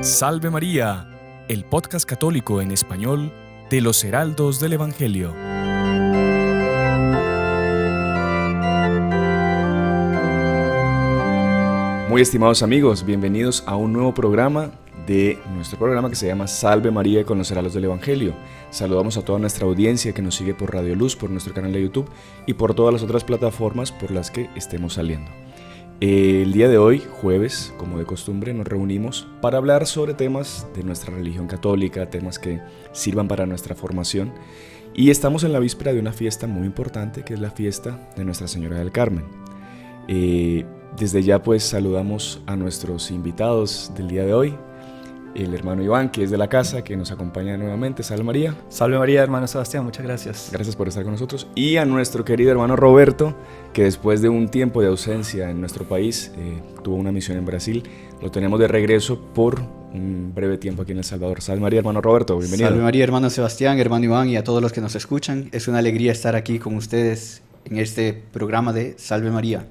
Salve María, el podcast católico en español de los Heraldos del Evangelio. Muy estimados amigos, bienvenidos a un nuevo programa de nuestro programa que se llama Salve María con los Heraldos del Evangelio. Saludamos a toda nuestra audiencia que nos sigue por Radio Luz, por nuestro canal de YouTube y por todas las otras plataformas por las que estemos saliendo. El día de hoy, jueves, como de costumbre, nos reunimos para hablar sobre temas de nuestra religión católica, temas que sirvan para nuestra formación. Y estamos en la víspera de una fiesta muy importante, que es la fiesta de Nuestra Señora del Carmen. Desde ya pues saludamos a nuestros invitados del día de hoy. El hermano Iván, que es de la casa, que nos acompaña nuevamente. Salve María. Salve María, hermano Sebastián, muchas gracias. Gracias por estar con nosotros. Y a nuestro querido hermano Roberto, que después de un tiempo de ausencia en nuestro país, tuvo una misión en Brasil. Lo tenemos de regreso por un breve tiempo aquí en El Salvador. Salve María, hermano Roberto, bienvenido. Salve María, hermano Sebastián, hermano Iván y a todos los que nos escuchan. Es una alegría estar aquí con ustedes en este programa de Salve María.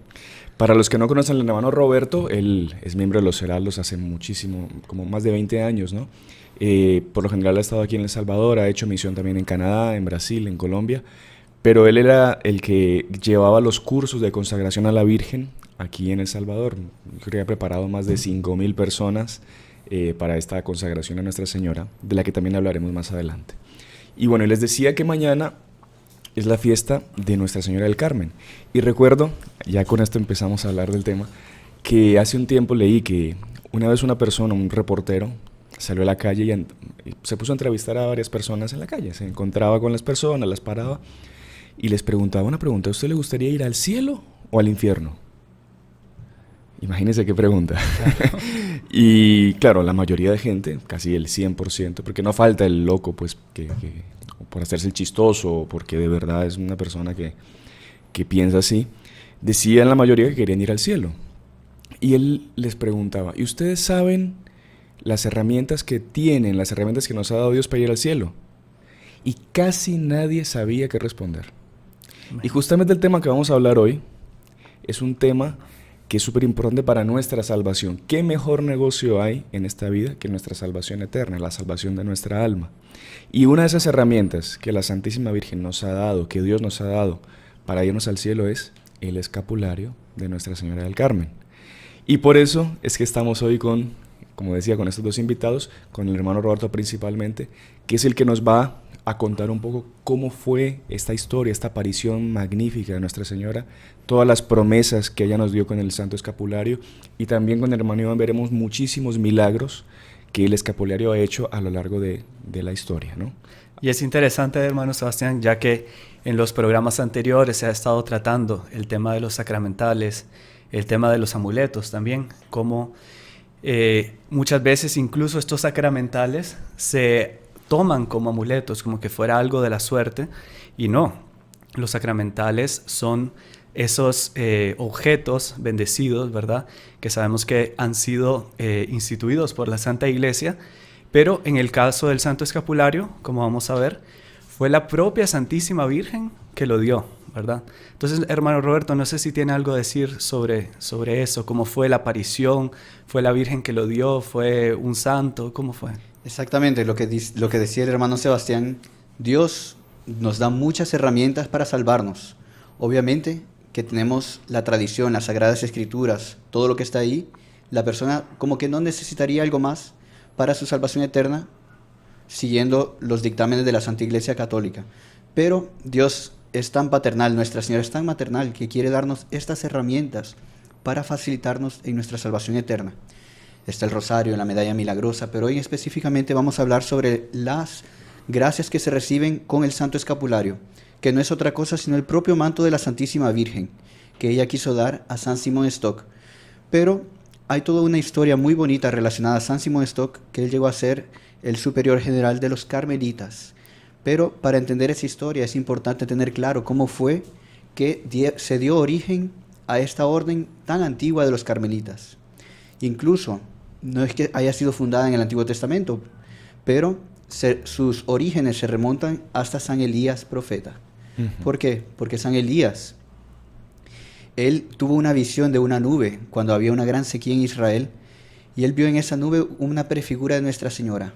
Para los que no conocen al hermano Roberto, él es miembro de los Heraldos hace muchísimo, como más de 20 años, ¿no? Por lo general ha estado aquí en El Salvador, ha hecho misión también en Canadá, en Brasil, en Colombia, pero él era el que llevaba los cursos de consagración a la Virgen aquí en El Salvador. Creo que ha preparado más de 5,000 personas para esta consagración a Nuestra Señora, de la que también hablaremos más adelante. Y bueno, les decía que mañana es la fiesta de Nuestra Señora del Carmen. Y recuerdo, ya con esto empezamos a hablar del tema, que hace un tiempo leí que una vez una persona, un reportero, salió a la calle y se puso a entrevistar a varias personas en la calle. Se encontraba con las personas, las paraba y les preguntaba una pregunta: ¿a usted le gustaría ir al cielo o al infierno? Imagínense qué pregunta. Claro. Y claro, la mayoría de gente, casi el 100%, porque no falta el loco, pues, que por hacerse el chistoso o porque de verdad es una persona que piensa así, decían la mayoría que querían ir al cielo. Y él les preguntaba: ¿y ustedes saben las herramientas que tienen, las herramientas que nos ha dado Dios para ir al cielo? Y casi nadie sabía qué responder. Y justamente el tema que vamos a hablar hoy es un tema que es súper importante para nuestra salvación. ¿Qué mejor negocio hay en esta vida que nuestra salvación eterna, la salvación de nuestra alma? Y una de esas herramientas que la Santísima Virgen nos ha dado, que Dios nos ha dado para irnos al cielo, es el escapulario de Nuestra Señora del Carmen. Y por eso es que estamos hoy como decía, con estos dos invitados, con el hermano Roberto principalmente, que es el que nos va a contar un poco cómo fue esta historia, esta aparición magnífica de Nuestra Señora, todas las promesas que ella nos dio con el Santo Escapulario, y también con el hermano Iván veremos muchísimos milagros que el escapulario ha hecho a lo largo de la historia, ¿no? Y es interesante, hermano Sebastián, ya que en los programas anteriores se ha estado tratando el tema de los sacramentales, el tema de los amuletos también, como muchas veces incluso estos sacramentales se toman como amuletos, como que fuera algo de la suerte, y no. Los sacramentales son esos objetos bendecidos, ¿verdad?, que sabemos que han sido instituidos por la Santa Iglesia, pero en el caso del Santo Escapulario, como vamos a ver, fue la propia Santísima Virgen que lo dio, ¿verdad? Entonces, hermano Roberto, no sé si tiene algo a decir sobre eso, cómo fue la aparición, fue la Virgen que lo dio, fue un santo, ¿cómo fue? Exactamente, lo que decía el hermano Sebastián, Dios nos da muchas herramientas para salvarnos. Obviamente que tenemos la tradición, las Sagradas Escrituras, todo lo que está ahí, la persona como que no necesitaría algo más para su salvación eterna, siguiendo los dictámenes de la Santa Iglesia Católica. Pero Dios es tan paternal, Nuestra Señora es tan maternal, que quiere darnos estas herramientas para facilitarnos en nuestra salvación eterna. Está el rosario, la medalla milagrosa, pero hoy específicamente vamos a hablar sobre las gracias que se reciben con el Santo Escapulario, que no es otra cosa sino el propio manto de la Santísima Virgen, que ella quiso dar a San Simón Stock. Pero hay toda una historia muy bonita relacionada a San Simón Stock, que él llegó a ser el superior general de los carmelitas. Pero para entender esa historia es importante tener claro cómo fue que se dio origen a esta orden tan antigua de los carmelitas. Incluso, no es que haya sido fundada en el Antiguo Testamento, pero sus orígenes se remontan hasta San Elías profeta. Uh-huh. ¿Por qué? Porque San Elías, él tuvo una visión de una nube cuando había una gran sequía en Israel, Y él vio en esa nube una prefigura de Nuestra Señora.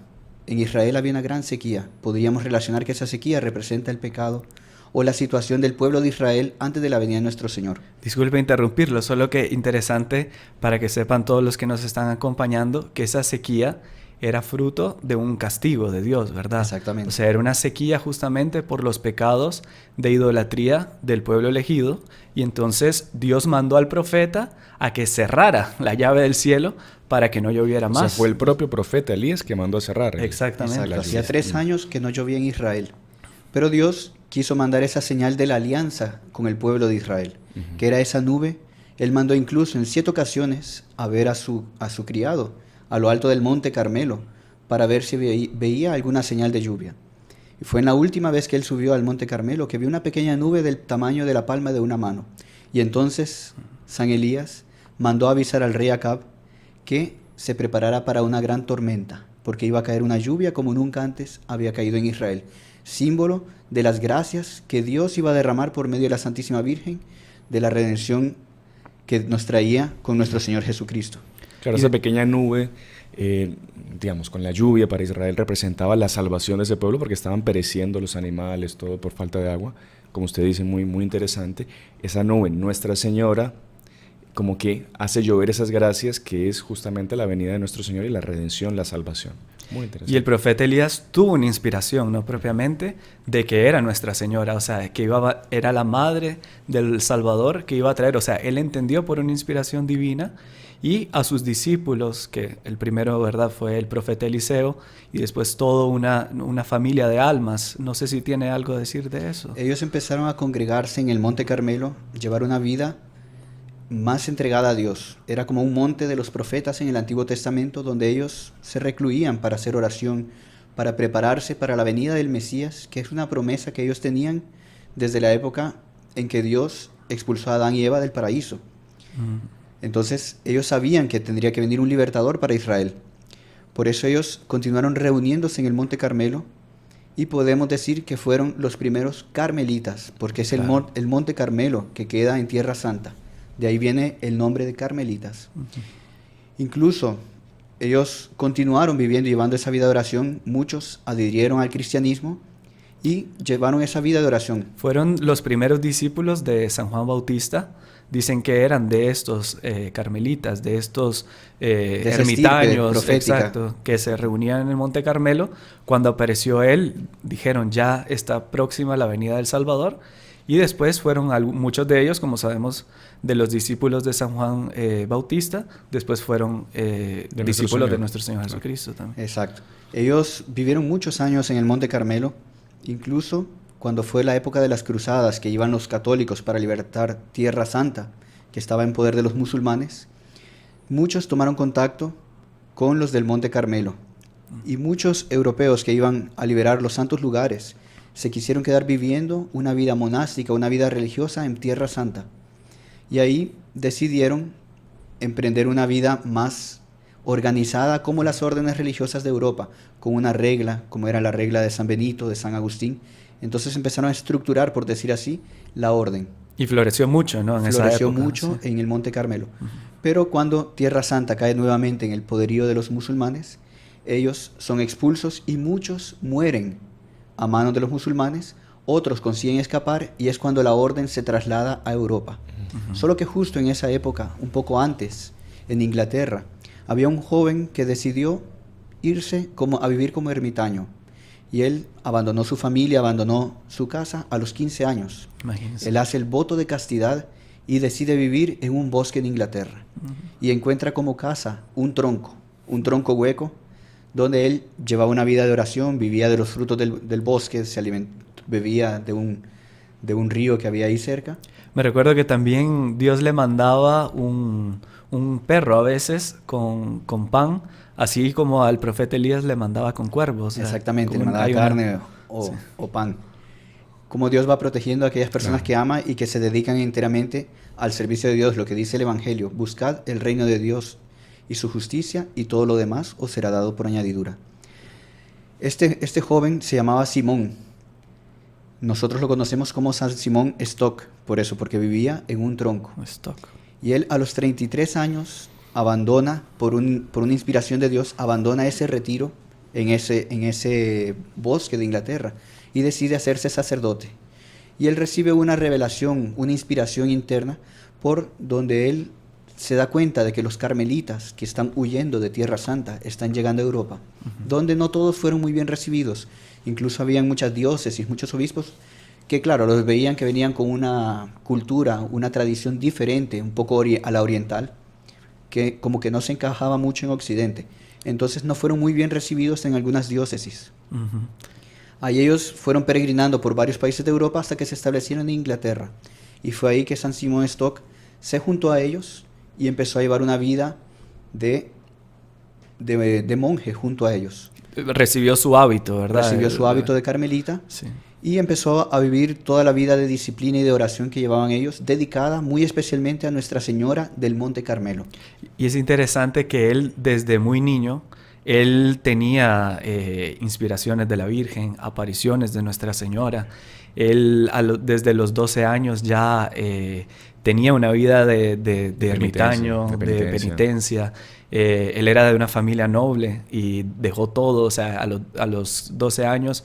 En Israel había una gran sequía. Podríamos relacionar que esa sequía representa el pecado o la situación del pueblo de Israel antes de la venida de nuestro Señor. Disculpe interrumpirlo, solo que interesante para que sepan todos los que nos están acompañando que esa sequía era fruto de un castigo de Dios, ¿verdad? Exactamente. O sea, era una sequía justamente por los pecados de idolatría del pueblo elegido, y entonces Dios mandó al profeta a que cerrara la llave del cielo para que no lloviera más. O sea, fue el propio profeta Elías que mandó a cerrar. Exactamente. Exacto. la Hacía lluvia. 3 años que no llovía en Israel. Pero Dios quiso mandar esa señal de la alianza con el pueblo de Israel, que era esa nube. Él mandó incluso en 7 ocasiones a ver a su criado a lo alto del monte Carmelo para ver si veía alguna señal de lluvia. Y fue en la última vez que él subió al monte Carmelo que vio una pequeña nube del tamaño de la palma de una mano. Y entonces San Elías mandó avisar al rey Acab que se preparara para una gran tormenta, porque iba a caer una lluvia como nunca antes había caído en Israel, símbolo de las gracias que Dios iba a derramar por medio de la Santísima Virgen, de la redención que nos traía con nuestro Señor Jesucristo. Claro, esa pequeña nube, digamos, con la lluvia para Israel representaba la salvación de ese pueblo porque estaban pereciendo los animales, todo por falta de agua. Como usted dice, muy, muy interesante. Esa nube, Nuestra Señora, como que hace llover esas gracias, que es justamente la venida de nuestro Señor y la redención, la salvación. Muy interesante. Y el profeta Elías tuvo una inspiración, no propiamente, de que era Nuestra Señora, o sea, que era la madre del Salvador que iba a traer. O sea, él entendió por una inspiración divina, y a sus discípulos, que el primero, ¿verdad?, fue el profeta Eliseo, y después toda una familia de almas. No sé si tiene algo a decir de eso. Ellos empezaron a congregarse en el monte Carmelo, llevar una vida más entregada a Dios. Era como un monte de los profetas en el Antiguo Testamento, donde ellos se recluían para hacer oración, para prepararse para la venida del Mesías, que es una promesa que ellos tenían desde la época en que Dios expulsó a Adán y Eva del paraíso. Entonces ellos sabían que tendría que venir un libertador para Israel. Por eso ellos continuaron reuniéndose en el monte Carmelo, y podemos decir que fueron los primeros carmelitas, porque es Claro. el monte Carmelo que queda en Tierra Santa. De ahí viene el nombre de carmelitas. Incluso ellos continuaron viviendo y llevando esa vida de oración. Muchos adhirieron al cristianismo y llevaron esa vida de oración. Fueron los primeros discípulos de San Juan Bautista. Dicen que eran de estos carmelitas, de estos esa ermitaños, estirpe profética. exacto, que se reunían en el Monte Carmelo. Cuando apareció él, dijeron, ya está próxima la venida del Salvador. Y después fueron muchos de ellos, como sabemos, de los discípulos de San Juan Bautista. Después fueron discípulos de nuestro Señor Jesucristo también. Exacto. Ellos vivieron muchos años en el monte Carmelo, incluso cuando fue la época de las cruzadas, que iban los católicos para libertar Tierra Santa, que estaba en poder de los musulmanes. Muchos tomaron contacto con los del monte Carmelo, y muchos europeos que iban a liberar los santos lugares se quisieron quedar viviendo una vida monástica, una vida religiosa en Tierra Santa. Y ahí decidieron emprender una vida más organizada como las órdenes religiosas de Europa, con una regla, como era la regla de San Benito, de San Agustín. Entonces empezaron a estructurar, por decir así, la orden. Y floreció mucho, ¿no? En esa Floreció época, mucho sí. en el monte Carmelo. Pero cuando Tierra Santa cae nuevamente en el poderío de los musulmanes, ellos son expulsos y muchos mueren a manos de los musulmanes. Otros consiguen escapar, y es cuando la orden se traslada a Europa. Solo que justo en esa época, un poco antes, en Inglaterra, había un joven que decidió irse a vivir como ermitaño. Y él abandonó su familia, abandonó su casa a los 15 años. Imagínense. Él hace el voto de castidad y decide vivir en un bosque en Inglaterra. Y encuentra como casa un tronco hueco, donde él llevaba una vida de oración, vivía de los frutos del bosque, bebía de un río que había ahí cerca. Me recuerdo que también Dios le mandaba un perro a veces con pan, así como al profeta Elías le mandaba con cuervos. O sea, Exactamente, le como mandaba hay una- carne Sí. o pan. Como Dios va protegiendo a aquellas personas que ama y que se dedican enteramente al servicio de Dios, lo que dice el Evangelio: buscad el reino de Dios y su justicia, y todo lo demás os será dado por añadidura. Este joven se llamaba Simón. Nosotros lo conocemos como San Simón Stock, por eso, porque vivía en un tronco. Stock. Y él a los 33 años abandona, por una inspiración de Dios, abandona ese retiro en ese bosque de Inglaterra y decide hacerse sacerdote. Y él recibe una revelación, una inspiración interna, por donde él se da cuenta de que los carmelitas que están huyendo de Tierra Santa están llegando a Europa, donde no todos fueron muy bien recibidos. Incluso habían muchas diócesis, muchos obispos, que claro, los veían que venían con una cultura, una tradición diferente, un poco a la oriental, que como que no se encajaba mucho en Occidente. Entonces no fueron muy bien recibidos en algunas diócesis. Ahí ellos fueron peregrinando por varios países de Europa hasta que se establecieron en Inglaterra. Y fue ahí que San Simón Stock se juntó a ellos y empezó a llevar una vida de monje junto a ellos. Recibió su hábito, ¿verdad? Recibió su hábito de carmelita. Sí. Y empezó a vivir toda la vida de disciplina y de oración que llevaban ellos, dedicada muy especialmente a Nuestra Señora del Monte Carmelo. Y es interesante que él, desde muy niño, él tenía inspiraciones de la Virgen, apariciones de Nuestra Señora. Él, desde los 12 años ya tenía una vida de ermitaño, de penitencia. Él era de una familia noble y dejó todo. O sea, a los 12 años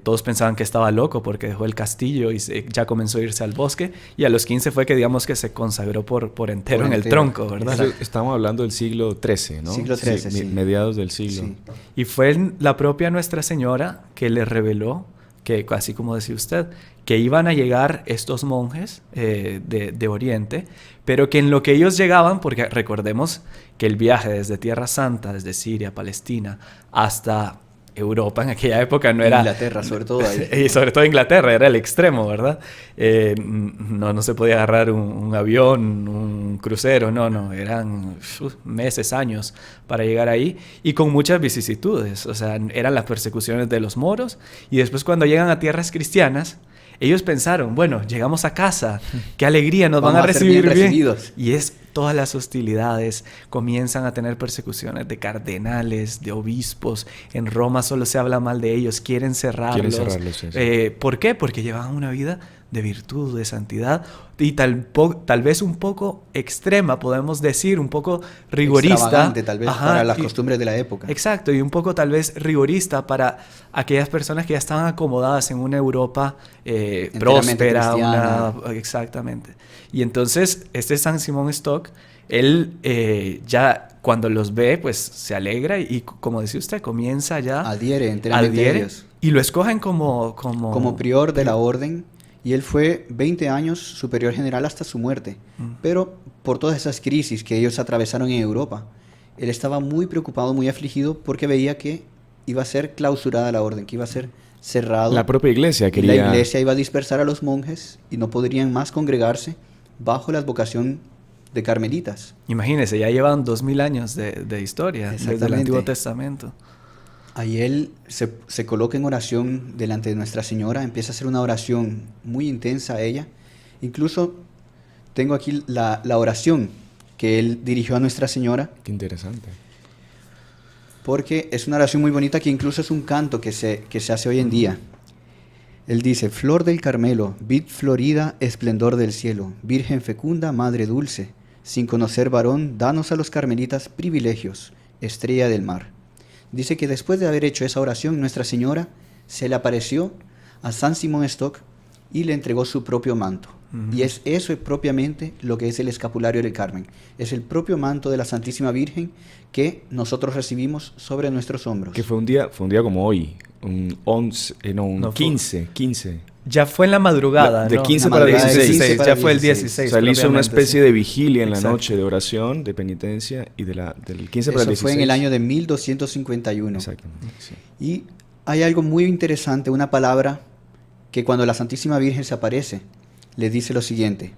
todos pensaban que estaba loco porque dejó el castillo y ya comenzó a irse al bosque. Y a los 15 fue que, digamos, que se consagró por entero en el tronco, ¿verdad? Estamos hablando del siglo XIII, ¿no? Siglo XIII, sí. Mediados del siglo. Sí. Y fue la propia Nuestra Señora que le reveló que, así como decía usted, que iban a llegar estos monjes de Oriente, pero que en lo que ellos llegaban, porque recordemos que el viaje desde Tierra Santa, desde Siria, Palestina, hasta Europa en aquella época no era... Inglaterra, sobre todo ahí. Y sobre todo Inglaterra, era el extremo, ¿verdad? No se podía agarrar un avión, un crucero, no, eran meses, años para llegar ahí y con muchas vicisitudes. O sea, eran las persecuciones de los moros y después cuando llegan a tierras cristianas, ellos pensaron, bueno, llegamos a casa, qué alegría, nos van a recibir bien. Y es todas las hostilidades, comienzan a tener persecuciones de cardenales, de obispos. En Roma solo se habla mal de ellos, quieren cerrarlos. Sí. ¿Por qué? Porque llevaban una vida de virtud, de santidad y tal vez un poco extrema, podemos decir, un poco rigorista. Extravagante, tal vez, para las costumbres de la época. Exacto, y un poco tal vez rigorista para aquellas personas que ya estaban acomodadas en una Europa próspera. Exactamente. Y entonces, este San Simón Stock, él ya cuando los ve, pues se alegra y como decía usted, comienza ya... Adhiere enteramente a ellos. Y lo escogen como prior de la orden. Y él fue 20 años superior general hasta su muerte. Pero por todas esas crisis que ellos atravesaron en Europa, él estaba muy preocupado, muy afligido, porque veía que iba a ser clausurada la orden, que iba a ser cerrado. La propia iglesia quería... La iglesia iba a dispersar a los monjes y no podrían más congregarse bajo la advocación de carmelitas. Imagínense, ya llevan 2000 años de historia desde el Antiguo Testamento. Ahí él se coloca en oración delante de Nuestra Señora, empieza a hacer una oración muy intensa a ella. Incluso tengo aquí la oración que él dirigió a Nuestra Señora. Qué interesante. Porque es una oración muy bonita que incluso es un canto que se hace hoy en día. Él dice: Flor del Carmelo, vid florida, esplendor del cielo, Virgen fecunda, Madre dulce, sin conocer varón, danos a los carmelitas privilegios, estrella del mar. Dice que después de haber hecho esa oración, Nuestra Señora se le apareció a San Simón Stock y le entregó su propio manto. Y eso es propiamente lo que es el escapulario del Carmen. Es el propio manto de la Santísima Virgen que nosotros recibimos sobre nuestros hombros. Que fue un día como hoy, un 15. Ya fue en la madrugada, de ¿no? 15 para 16. Ya fue el 16. O sea, él hizo una especie de vigilia en la Exacto. noche de oración, de penitencia, y del 15 para el 16. Eso fue en el año de 1251. Exactamente, sí. Y hay algo muy interesante, una palabra que cuando la Santísima Virgen se aparece, le dice lo siguiente: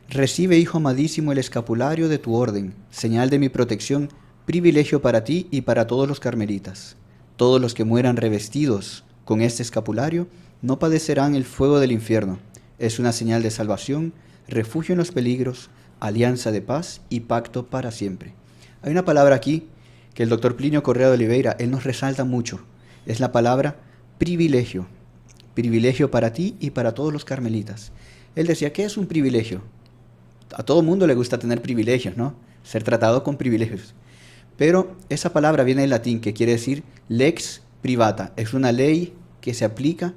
Recibe, hijo amadísimo, el escapulario de tu orden, señal de mi protección, privilegio para ti y para todos los carmelitas. Todos los que mueran revestidos con este escapulario no padecerán el fuego del infierno. Es una señal de salvación, refugio en los peligros, alianza de paz y pacto para siempre. Hay una palabra aquí que el doctor Plinio Correa de Oliveira, él nos resalta mucho. Es la palabra privilegio. Privilegio para ti y para todos los carmelitas. Él decía, ¿qué es un privilegio? A todo mundo le gusta tener privilegios, ¿no? ser tratado con privilegios. Pero esa palabra viene del latín, que quiere decir lex privata. Es una ley que se aplica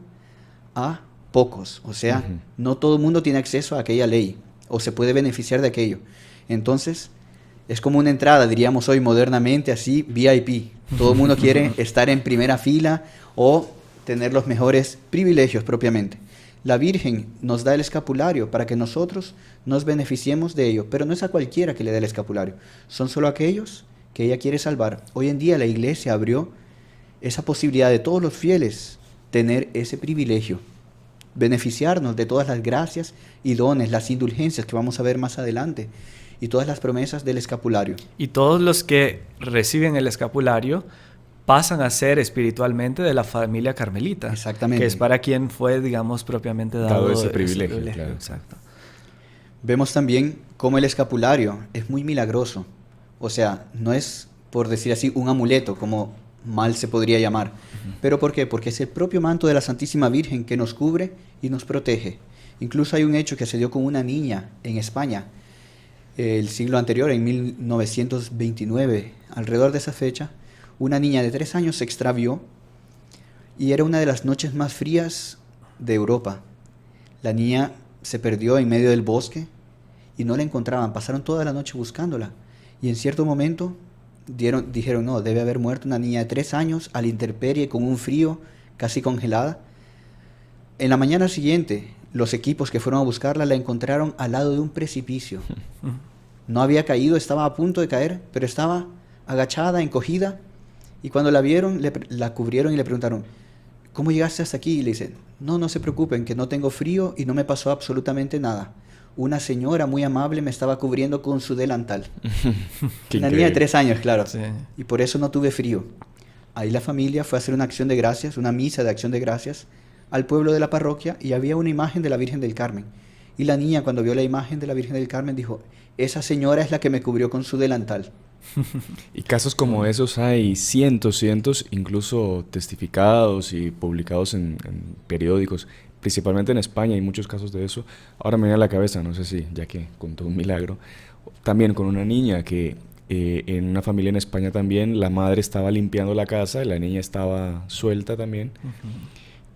a pocos. O sea, no todo el mundo tiene acceso a aquella ley o se puede beneficiar de aquello. Entonces, es como una entrada, diríamos hoy modernamente, así, VIP. Todo el mundo quiere estar en primera fila o tener los mejores privilegios propiamente. La Virgen nos da el escapulario para que nosotros nos beneficiemos de ello, pero no es a cualquiera que le dé el escapulario, son solo aquellos que ella quiere salvar. Hoy en día la Iglesia abrió esa posibilidad de todos los fieles tener ese privilegio, beneficiarnos de todas las gracias y dones, las indulgencias que vamos a ver más adelante y todas las promesas del escapulario. Y todos los que reciben el escapulario pasan a ser espiritualmente de la familia carmelita. Exactamente. Que es para quien fue, digamos, propiamente dado ese privilegio. Claro. Exacto. Vemos también cómo el escapulario es muy milagroso. O sea, no es, por decir así, un amuleto, como mal se podría llamar. ¿Pero por qué? Porque es el propio manto de la Santísima Virgen que nos cubre y nos protege. Incluso hay un hecho que se dio con una niña en España, el siglo anterior, en 1929, alrededor de esa fecha. Una niña de 3 años se extravió y era una de las noches más frías de Europa. La niña se perdió en medio del bosque y no la encontraban. Pasaron toda la noche buscándola y en cierto momento dijeron, no, debe haber muerto una niña de 3 años a la intemperie con un frío casi congelada. En la mañana siguiente, los equipos que fueron a buscarla la encontraron al lado de un precipicio. No había caído, estaba a punto de caer, pero estaba agachada, encogida. Y cuando la vieron, la cubrieron y le preguntaron, ¿cómo llegaste hasta aquí? Y le dicen, no se preocupen, que no tengo frío y no me pasó absolutamente nada. Una señora muy amable me estaba cubriendo con su delantal. Una niña de 3 años, claro. Sí. Y por eso no tuve frío. Ahí la familia fue a hacer una acción de gracias, una misa de acción de gracias, al pueblo de la parroquia y había una imagen de la Virgen del Carmen. Y la niña, cuando vio la imagen de la Virgen del Carmen, dijo, esa señora es la que me cubrió con su delantal. Y casos como esos hay cientos, incluso testificados y publicados en periódicos, principalmente en España hay muchos casos de eso. Ahora me viene a la cabeza, no sé si, ya que contó un milagro, también con una niña que en una familia en España también, la madre estaba limpiando la casa, la niña estaba suelta también,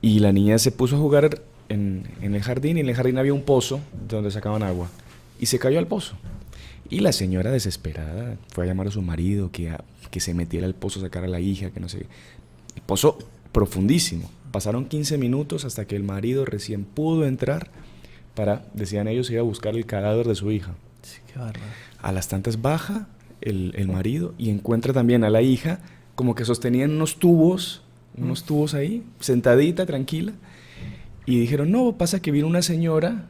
y la niña se puso a jugar en el jardín, y en el jardín había un pozo de donde sacaban agua, y se cayó al pozo. Y la señora desesperada fue a llamar a su marido que se metiera al pozo a sacar a la hija, que no sé. El pozo profundísimo. Pasaron 15 minutos hasta que el marido recién pudo entrar para, decían ellos, ir a buscar el cadáver de su hija. Sí, qué bárbaro. A las tantas baja el marido y encuentra también a la hija como que sostenían unos tubos ahí, sentadita, tranquila. Y dijeron, no, pasa que vino una señora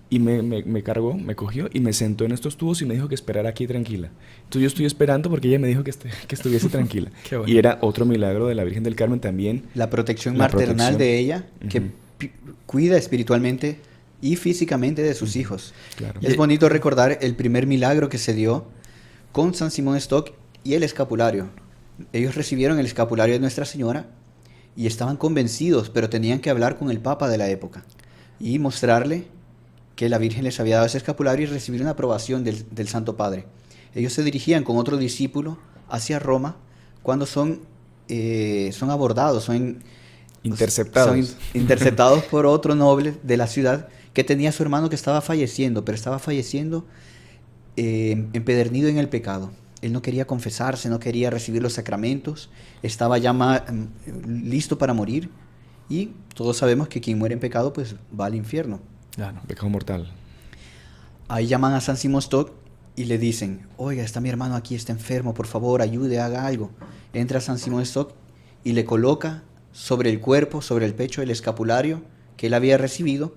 y me cargó, me cogió y me sentó en estos tubos y me dijo que esperara aquí tranquila. Entonces yo estoy esperando porque ella me dijo que estuviese tranquila. Qué bueno. Y era otro milagro de la Virgen del Carmen también. La protección maternal de ella, que cuida espiritualmente y físicamente de sus hijos. Claro. Es bonito recordar el primer milagro que se dio con San Simón Stock y el escapulario. Ellos recibieron el escapulario de Nuestra Señora y estaban convencidos, pero tenían que hablar con el Papa de la época y mostrarle que la Virgen les había dado ese escapulario y recibir una aprobación del Santo Padre. Ellos se dirigían con otro discípulo hacia Roma cuando son abordados, son interceptados por otro noble de la ciudad que tenía a su hermano que estaba falleciendo, pero estaba falleciendo empedernido en el pecado. Él no quería confesarse, no quería recibir los sacramentos, estaba ya listo para morir, y todos sabemos que quien muere en pecado pues va al infierno. Claro. Pecado mortal. Ahí llaman a San Simón Stock y le dicen, oiga, está mi hermano aquí, está enfermo, por favor, ayude, haga algo. Entra San Simón Stock y le coloca sobre el cuerpo, sobre el pecho, el escapulario que él había recibido,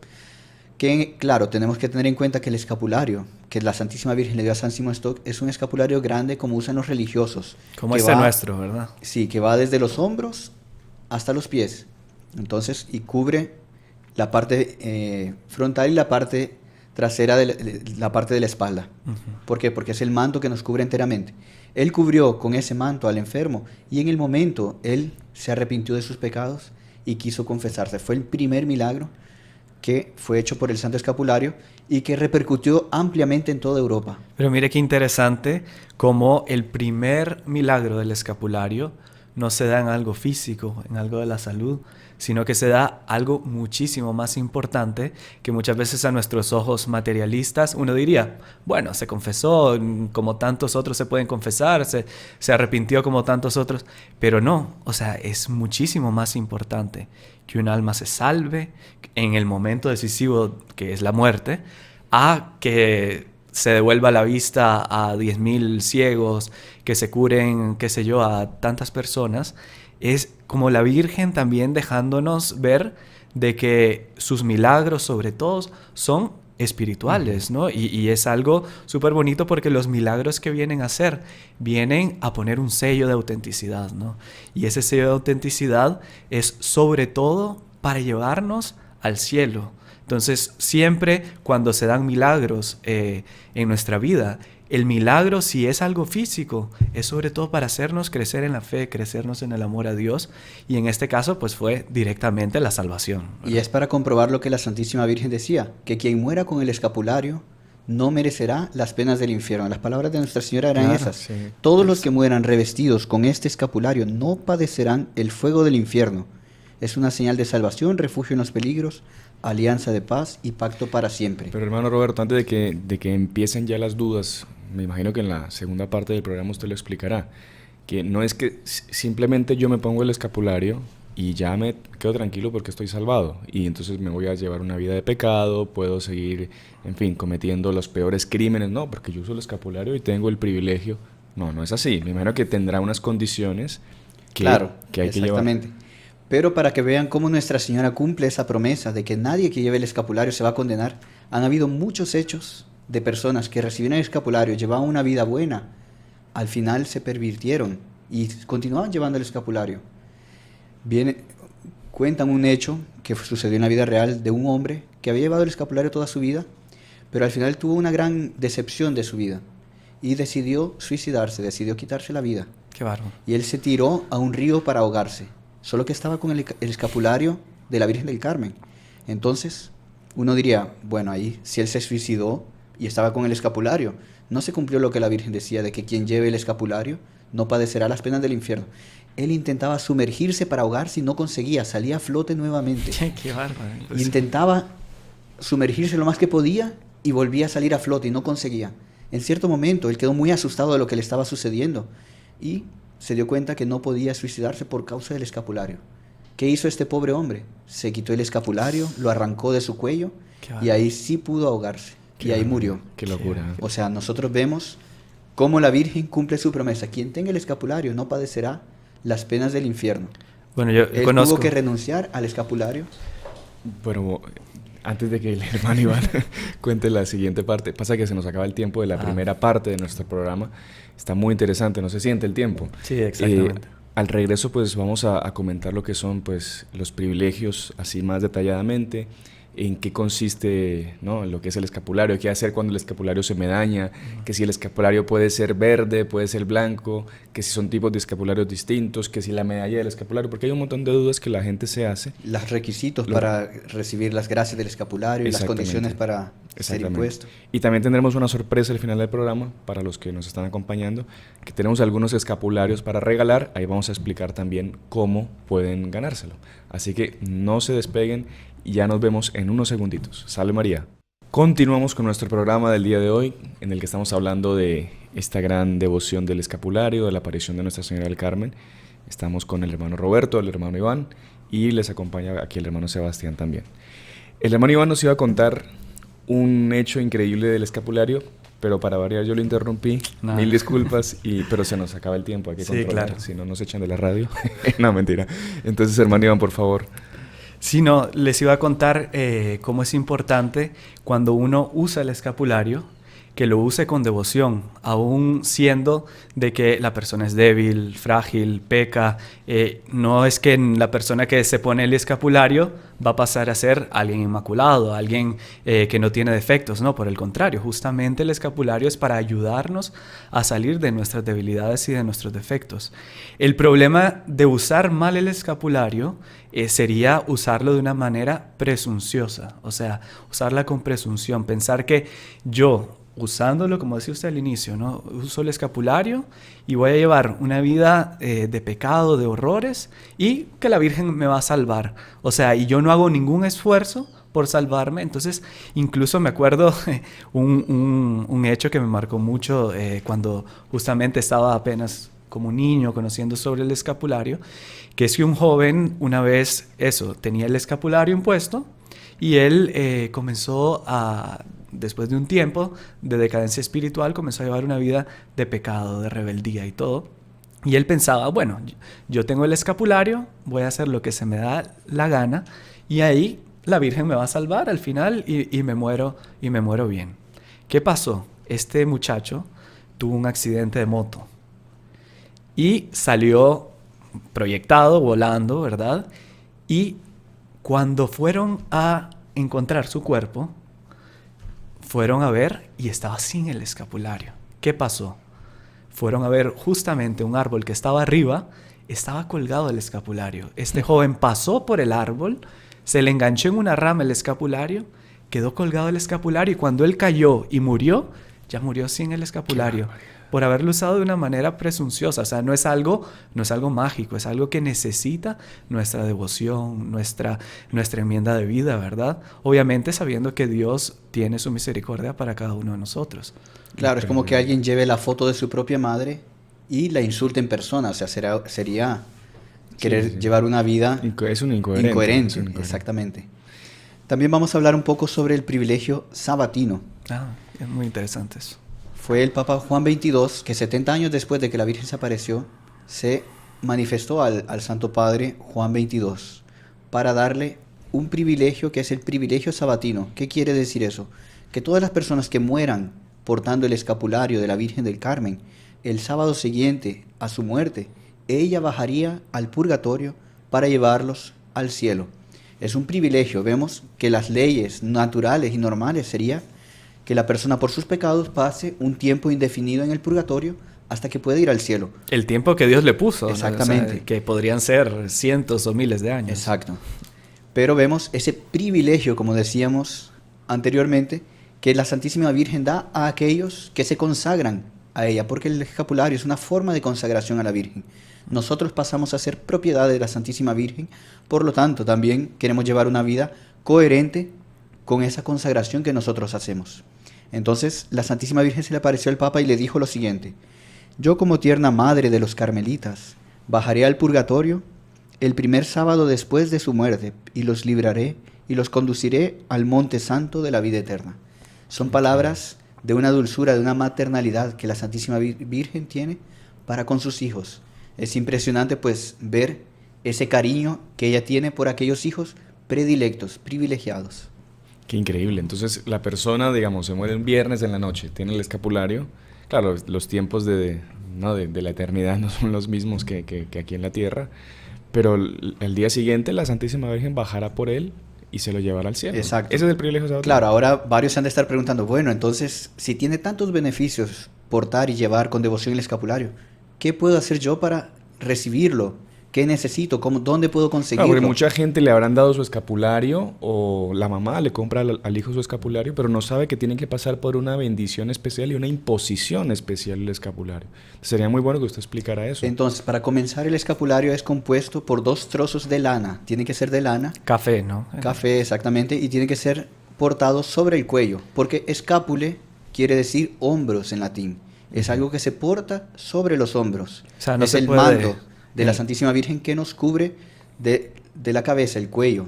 que claro, tenemos que tener en cuenta que el escapulario que la Santísima Virgen le dio a San Simón Stock es un escapulario grande como usan los religiosos. Como este nuestro, ¿verdad? Sí, que va desde los hombros hasta los pies. Entonces, y cubre la parte frontal y la parte trasera de la parte de la espalda. ¿Por qué? Porque es el manto que nos cubre enteramente. Él cubrió con ese manto al enfermo y en el momento él se arrepintió de sus pecados y quiso confesarse. Fue el primer milagro que fue hecho por el Santo Escapulario y que repercutió ampliamente en toda Europa. Pero mire qué interesante cómo el primer milagro del escapulario no se da en algo físico, en algo de la salud, sino que se da algo muchísimo más importante que muchas veces a nuestros ojos materialistas uno diría, bueno, se confesó como tantos otros se pueden confesar, se arrepintió como tantos otros, pero no, o sea, es muchísimo más importante que un alma se salve en el momento decisivo que es la muerte, a que se devuelva la vista a 10,000 ciegos, que se curen, qué sé yo, a tantas personas. Es como la Virgen también dejándonos ver de que sus milagros, sobre todo, son espirituales, ¿no? Y es algo súper bonito porque los milagros que vienen a hacer, vienen a poner un sello de autenticidad, ¿no? Y ese sello de autenticidad es sobre todo para llevarnos al cielo. Entonces, siempre cuando se dan milagros en nuestra vida, el milagro, si es algo físico, es sobre todo para hacernos crecer en la fe, crecernos en el amor a Dios. Y en este caso, pues fue directamente la salvación, ¿verdad? Y es para comprobar lo que la Santísima Virgen decía, que quien muera con el escapulario no merecerá las penas del infierno. Las palabras de Nuestra Señora eran esas. Sí. Todos los que mueran revestidos con este escapulario no padecerán el fuego del infierno. Es una señal de salvación, refugio en los peligros, alianza de paz y pacto para siempre. Pero hermano Roberto, antes de que empiecen ya las dudas, me imagino que en la segunda parte del programa usted lo explicará, que no es que simplemente yo me pongo el escapulario y ya me quedo tranquilo porque estoy salvado y entonces me voy a llevar una vida de pecado, puedo seguir, en fin, cometiendo los peores crímenes. No, porque yo uso el escapulario y tengo el privilegio. No, no es así. Me imagino que tendrá unas condiciones que hay que llevar. Exactamente. Pero para que vean cómo Nuestra Señora cumple esa promesa de que nadie que lleve el escapulario se va a condenar, han habido muchos hechos de personas que recibieron el escapulario, llevaban una vida buena, al final se pervirtieron y continuaban llevando el escapulario. Cuentan un hecho que sucedió en la vida real de un hombre que había llevado el escapulario toda su vida, pero al final tuvo una gran decepción de su vida y decidió suicidarse, decidió quitarse la vida. Qué bárbaro. Y él se tiró a un río para ahogarse, solo que estaba con el escapulario de la Virgen del Carmen. Entonces, uno diría, bueno, ahí si él se suicidó y estaba con el escapulario, no se cumplió lo que la Virgen decía de que quien lleve el escapulario no padecerá las penas del infierno. Él intentaba sumergirse para ahogarse y no conseguía, salía a flote nuevamente. Qué bárbaro. Intentaba sumergirse lo más que podía y volvía a salir a flote y no conseguía. En cierto momento él quedó muy asustado de lo que le estaba sucediendo y se dio cuenta que no podía suicidarse por causa del escapulario. ¿Qué hizo este pobre hombre? Se quitó el escapulario, lo arrancó de su cuello y ahí sí pudo ahogarse. Y ahí murió. Qué locura. O sea, nosotros vemos cómo la Virgen cumple su promesa. Quien tenga el escapulario no padecerá las penas del infierno. Bueno, yo Él conozco... tuvo que renunciar al escapulario. Pero antes de que el hermano Iván cuente la siguiente parte, pasa que se nos acaba el tiempo de la primera parte de nuestro programa. Está muy interesante, no se siente el tiempo. Sí, exactamente. Al regreso, pues vamos a comentar lo que son pues los privilegios así más detalladamente, en qué consiste, ¿no?, lo que es el escapulario, qué hacer cuando el escapulario se me daña, que si el escapulario puede ser verde, puede ser blanco, que si son tipos de escapularios distintos, que si la medalla del escapulario, porque hay un montón de dudas que la gente se hace. Los requisitos para recibir las gracias del escapulario y las condiciones para ser impuesto. Y también tendremos una sorpresa al final del programa para los que nos están acompañando, que tenemos algunos escapularios para regalar. Ahí vamos a explicar también cómo pueden ganárselo. Así que no se despeguen y ya nos vemos en unos segunditos. Salve María. Continuamos con nuestro programa del día de hoy, en el que estamos hablando de esta gran devoción del escapulario, de la aparición de Nuestra Señora del Carmen. Estamos con el hermano Roberto, el hermano Iván, y les acompaña aquí el hermano Sebastián también. El hermano Iván nos iba a contar un hecho increíble del escapulario, pero para variar yo lo interrumpí. No. Mil disculpas, pero se nos acaba el tiempo, hay que controlar, claro. Si no nos echan de la radio. No, mentira. Entonces, hermano Iván, por favor. Sí, no, les iba a contar cómo es importante cuando uno usa el escapulario, que lo use con devoción, aún siendo de que la persona es débil, frágil, peca. No es que la persona que se pone el escapulario va a pasar a ser alguien inmaculado, alguien que no tiene defectos, no, por el contrario, justamente el escapulario es para ayudarnos a salir de nuestras debilidades y de nuestros defectos. El problema de usar mal el escapulario sería usarlo de una manera presunciosa, o sea, usarla con presunción, pensar que yo, usándolo, como decía usted al inicio, ¿no? Uso el escapulario y voy a llevar una vida de pecado, de horrores, y que la Virgen me va a salvar. O sea, y yo no hago ningún esfuerzo por salvarme. Entonces, incluso me acuerdo un hecho que me marcó mucho cuando justamente estaba apenas como niño conociendo sobre el escapulario, que es que un joven una vez tenía el escapulario impuesto y él comenzó a, después de un tiempo de decadencia espiritual, comenzó a llevar una vida de pecado, de rebeldía y todo. Y él pensaba, bueno, yo tengo el escapulario, voy a hacer lo que se me da la gana y ahí la Virgen me va a salvar al final y me muero bien. ¿Qué pasó? Este muchacho tuvo un accidente de moto y salió proyectado, volando, ¿verdad? Y cuando fueron a encontrar su cuerpo, fueron a ver y estaba sin el escapulario. ¿Qué pasó? Fueron a ver justamente un árbol que estaba arriba, estaba colgado el escapulario. Este joven pasó por el árbol, se le enganchó en una rama el escapulario, quedó colgado el escapulario y cuando él cayó y murió, ya murió sin el escapulario. Por haberlo usado de una manera presunciosa. O sea, no es algo mágico, es algo que necesita nuestra devoción, nuestra enmienda de vida, ¿verdad? Obviamente sabiendo que Dios tiene su misericordia para cada uno de nosotros. Claro, es como que alguien lleve la foto de su propia madre y la insulte en persona. O sea, sería querer llevar una vida es un incoherente. Incoherente, exactamente. También vamos a hablar un poco sobre el privilegio sabatino. Es muy interesante eso. Fue el Papa Juan XXII que 70 años después de que la Virgen se apareció, se manifestó al Santo Padre Juan XXII para darle un privilegio que es el privilegio sabatino. ¿Qué quiere decir eso? Que todas las personas que mueran portando el escapulario de la Virgen del Carmen, el sábado siguiente a su muerte, ella bajaría al purgatorio para llevarlos al cielo. Es un privilegio. Vemos que las leyes naturales y normales sería que la persona por sus pecados pase un tiempo indefinido en el purgatorio hasta que pueda ir al cielo. El tiempo que Dios le puso. Exactamente. O sea, que podrían ser cientos o miles de años. Exacto. Pero vemos ese privilegio, como decíamos anteriormente, que la Santísima Virgen da a aquellos que se consagran a ella, porque el escapulario es una forma de consagración a la Virgen. Nosotros pasamos a ser propiedad de la Santísima Virgen, por lo tanto también queremos llevar una vida coherente con esa consagración que nosotros hacemos. Entonces la Santísima Virgen se le apareció al Papa y le dijo lo siguiente: yo como tierna madre de los carmelitas bajaré al purgatorio el primer sábado después de su muerte y los libraré y los conduciré al monte santo de la vida eterna. Son palabras de una dulzura, de una maternalidad que la Santísima Virgen tiene para con sus hijos. Es impresionante pues ver ese cariño que ella tiene por aquellos hijos predilectos, privilegiados. Qué increíble. Entonces, la persona, digamos, se muere un viernes en la noche, tiene el escapulario. Claro, los tiempos de la eternidad no son los mismos que aquí en la tierra, pero el día siguiente la Santísima Virgen bajará por él y se lo llevará al cielo. Exacto. Ese es el privilegio sabatino. Claro, ahora varios se han de estar preguntando, bueno, entonces, si tiene tantos beneficios portar y llevar con devoción el escapulario, ¿qué puedo hacer yo para recibirlo? ¿Qué necesito? ¿Dónde puedo conseguirlo? Porque mucha gente le habrán dado su escapulario o la mamá le compra al hijo su escapulario, pero no sabe que tiene que pasar por una bendición especial y una imposición especial el escapulario. Sería muy bueno que usted explicara eso. Entonces, para comenzar, el escapulario es compuesto por 2 trozos de lana. Tiene que ser de lana. Café, ¿no? Café, exactamente. Y tiene que ser portado sobre el cuello, porque escápule quiere decir hombros en latín. Es algo que se porta sobre los hombros. O sea, no es se el puede... manto de la Santísima Virgen que nos cubre de la cabeza, el cuello.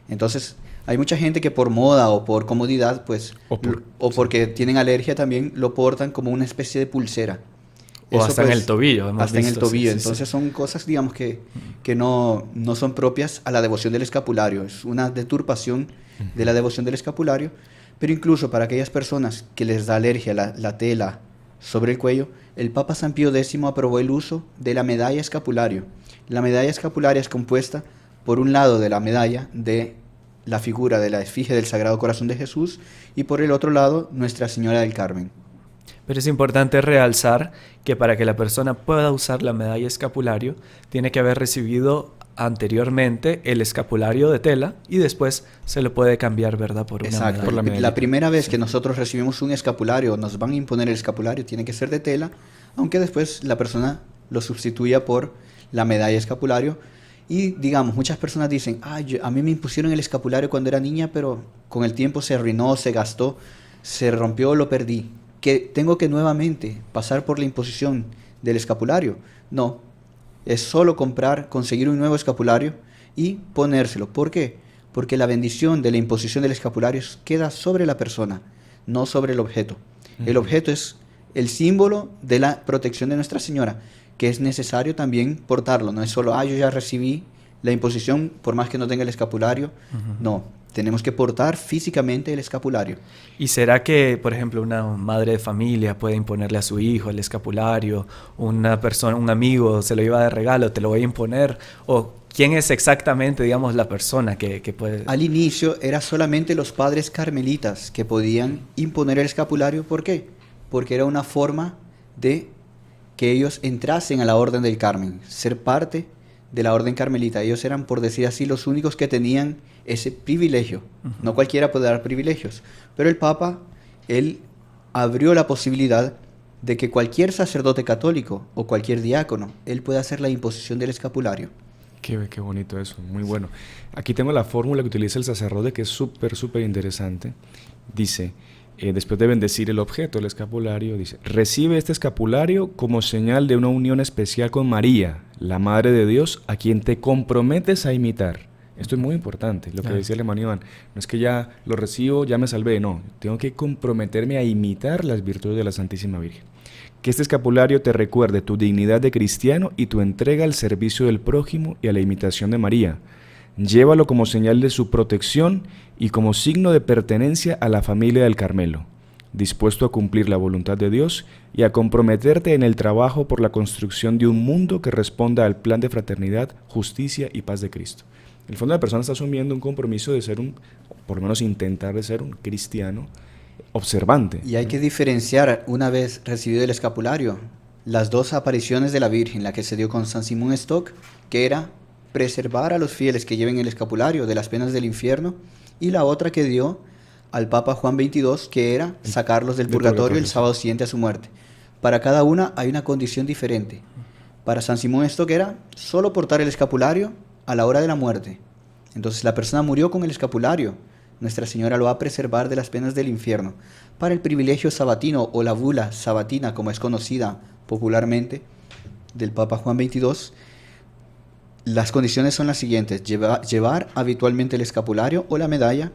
Entonces, hay mucha gente que por moda o por comodidad, pues, o porque tienen alergia también, lo portan como una especie de pulsera. O Eso, hasta pues, en el tobillo. Hasta en el tobillo. Sí, Entonces son cosas, digamos, que no son propias a la devoción del escapulario. Es una deturpación de la devoción del escapulario. Pero incluso para aquellas personas que les da alergia la tela sobre el cuello, el Papa San Pío X aprobó el uso de la medalla escapulario. La medalla escapularia es compuesta por un lado de la medalla de la figura de la esfinge del Sagrado Corazón de Jesús y por el otro lado Nuestra Señora del Carmen. Pero es importante realzar que para que la persona pueda usar la medalla escapulario, tiene que haber recibido anteriormente el escapulario de tela y después se lo puede cambiar, ¿verdad? Por una Exacto. medalla. Por la La primera vez que nosotros recibimos un escapulario, nos van a imponer el escapulario, tiene que ser de tela, aunque después la persona lo sustituya por la medalla escapulario. Y digamos, muchas personas dicen, a mí me impusieron el escapulario cuando era niña, pero con el tiempo se arruinó, se gastó, se rompió, lo perdí. ¿Que tengo que nuevamente pasar por la imposición del escapulario? No, es solo conseguir un nuevo escapulario y ponérselo. ¿Por qué? Porque la bendición de la imposición del escapulario queda sobre la persona, no sobre el objeto. El objeto es el símbolo de la protección de Nuestra Señora, que es necesario también portarlo. No es solo, yo ya recibí la imposición, por más que no tenga el escapulario. No, tenemos que portar físicamente el escapulario. ¿Y será que, por ejemplo, una madre de familia puede imponerle a su hijo el escapulario? Una persona, un amigo se lo lleva de regalo, te lo voy a imponer. ¿O quién es exactamente, digamos, la persona que puede...? Al inicio era solamente los padres carmelitas que podían imponer el escapulario. ¿Por qué? Porque era una forma de que ellos entrasen a la Orden del Carmen, ser parte de la Orden Carmelita. Ellos eran, por decir así, los únicos que tenían ese privilegio. No cualquiera puede dar privilegios. Pero el Papa, él abrió la posibilidad de que cualquier sacerdote católico o cualquier diácono, él pueda hacer la imposición del escapulario. Qué bonito eso, muy bueno. Aquí tengo la fórmula que utiliza el sacerdote, que es súper interesante. Dice, después de bendecir el objeto, el escapulario, dice, recibe este escapulario como señal de una unión especial con María, la Madre de Dios, a quien te comprometes a imitar. Esto es muy importante, lo que decía el hermano Iván. No es que ya lo recibo, ya me salvé, no. Tengo que comprometerme a imitar las virtudes de la Santísima Virgen. Que este escapulario te recuerde tu dignidad de cristiano y tu entrega al servicio del prójimo y a la imitación de María. Llévalo como señal de su protección y como signo de pertenencia a la familia del Carmelo, dispuesto a cumplir la voluntad de Dios y a comprometerte en el trabajo por la construcción de un mundo que responda al plan de fraternidad, justicia y paz de Cristo. En el fondo la persona está asumiendo un compromiso de ser por lo menos intentar de ser un cristiano observante. Y hay que diferenciar, una vez recibido el escapulario, las dos apariciones de la Virgen, la que se dio con San Simón Stock, que era preservar a los fieles que lleven el escapulario de las penas del infierno, y la otra que dio al Papa Juan XXII, que era sacarlos del purgatorio el sábado siguiente a su muerte. Para cada una hay una condición diferente. Para San Simón Stock era solo portar el escapulario a la hora de la muerte. Entonces la persona murió con el escapulario. Nuestra Señora lo va a preservar de las penas del infierno. Para el privilegio sabatino o la bula sabatina, como es conocida popularmente, del Papa Juan XXII, las condiciones son las siguientes: llevar habitualmente el escapulario o la medalla,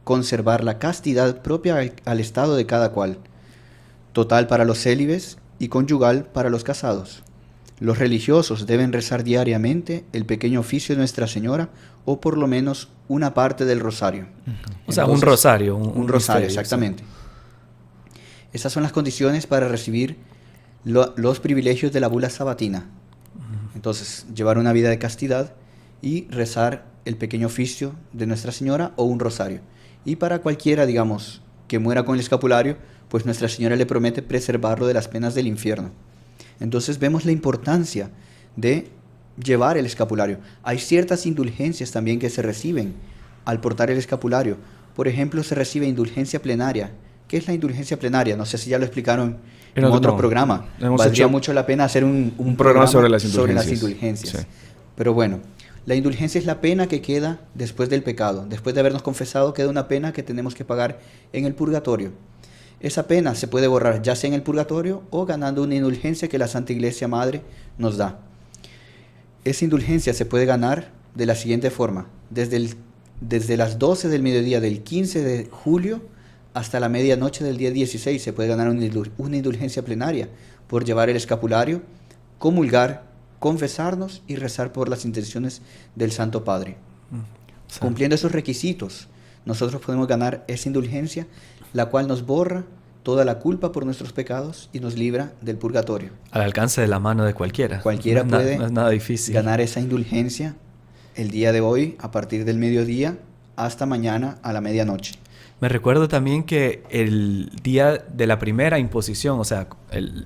conservar la castidad propia al estado de cada cual, total para los célibes y conyugal para los casados. Los religiosos deben rezar diariamente el pequeño oficio de Nuestra Señora o por lo menos una parte del rosario. O sea, un rosario. Un rosario, exactamente. Esas son las condiciones para recibir los privilegios de la bula sabatina. Entonces, llevar una vida de castidad y rezar el pequeño oficio de Nuestra Señora o un rosario. Y para cualquiera, digamos, que muera con el escapulario, pues Nuestra Señora le promete preservarlo de las penas del infierno. Entonces vemos la importancia de llevar el escapulario. Hay ciertas indulgencias también que se reciben al portar el escapulario. Por ejemplo, se recibe indulgencia plenaria. ¿Qué es la indulgencia plenaria? No sé si ya lo explicaron en otro programa. Valdría mucho la pena hacer un programa sobre las indulgencias. Sí. Pero bueno, la indulgencia es la pena que queda después del pecado. Después de habernos confesado, queda una pena que tenemos que pagar en el purgatorio. Esa pena se puede borrar ya sea en el purgatorio o ganando una indulgencia que la Santa Iglesia Madre nos da. Esa indulgencia se puede ganar de la siguiente forma: desde las 12 del mediodía del 15 de julio hasta la medianoche del día 16 se puede ganar una indulgencia plenaria por llevar el escapulario, comulgar, confesarnos y rezar por las intenciones del Santo Padre. Cumpliendo esos requisitos nosotros podemos ganar esa indulgencia, la cual nos borra toda la culpa por nuestros pecados y nos libra del purgatorio. Al alcance de la mano de cualquiera. Cualquiera no, puede no es nada difícil. ganar esa indulgencia el día de hoy, a partir del mediodía hasta mañana a la medianoche. Me recuerdo también que el día de la primera imposición, o sea,